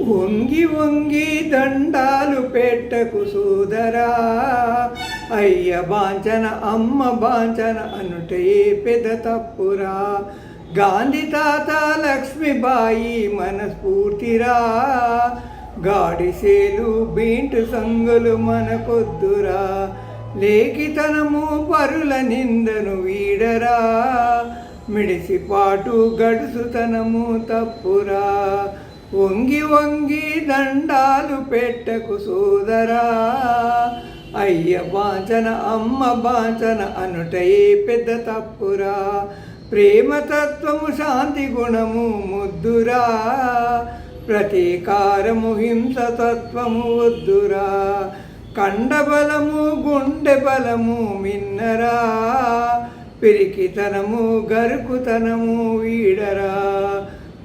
వంగి వంగి దండాలు పెట్టకు సోదరా, అయ్య బాంచన అమ్మ బాంచన అనుటే పెద్ద తప్పురా. గాంధీ తాత లక్ష్మీబాయి మనస్ఫూర్తిరా, గాడిసేలు బీంటు సంగులు మనకొద్దురా. లేఖితనము పరుల నిందను వీడరా, మిడిసిపాటు గడుసుతనము తప్పురా. వంగి వంగి దండాలు పెట్టకు సోదరా, అయ్య బాంచన అమ్మ బాంచన అనుటయే పెద్ద తప్పురా. ప్రేమతత్వము శాంతి గుణము ముద్దురా, ప్రతీకారము హింసతత్వము వద్దురా. కండబలము గుండె బలము మిన్నరా, పిరికితనము గరుకుతనము వీడరా.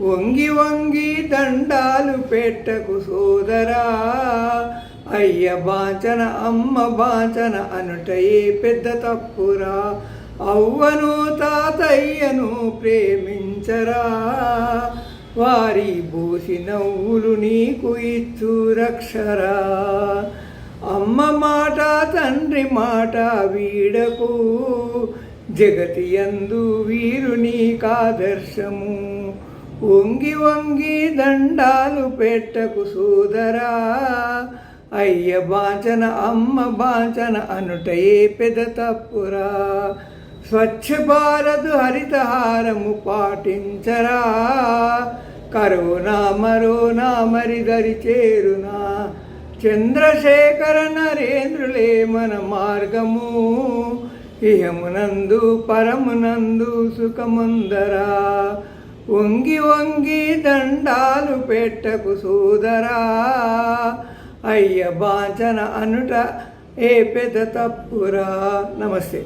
వంగి వంగి దండాలు పెట్టకు సోదరా, అయ్య బాంచన అమ్మ బాంచన అనుటయే పెద్ద తప్పురా. అవ్వను తాతయ్యను ప్రేమించరా, వారి బోసి నవ్వులు నీకు ఇచ్చు రక్షరా. అమ్మ మాట తండ్రి మాట వీడకు, జగతి యందు వీరుని కాదర్శము. వంగి వంగి దండాలు పెట్టకు సోదరా, అయ్య బాంచన అమ్మ బాంచన అనుటయే పెద్ద తప్పురా. స్వచ్ఛ భారత్ హరితహారము పాటించరా, కరోనా మరోనా మరిదరి చేరునా. చంద్రశేఖర నరేంద్రులే మన మార్గము, ఇహమునందు పరమునందు సుఖముందరా. వంగి వంగి దండాలు పెట్టకు సోదరా, అయ్య బాంచన అనుట ఏ పెద్ద తప్పురా. నమస్తే.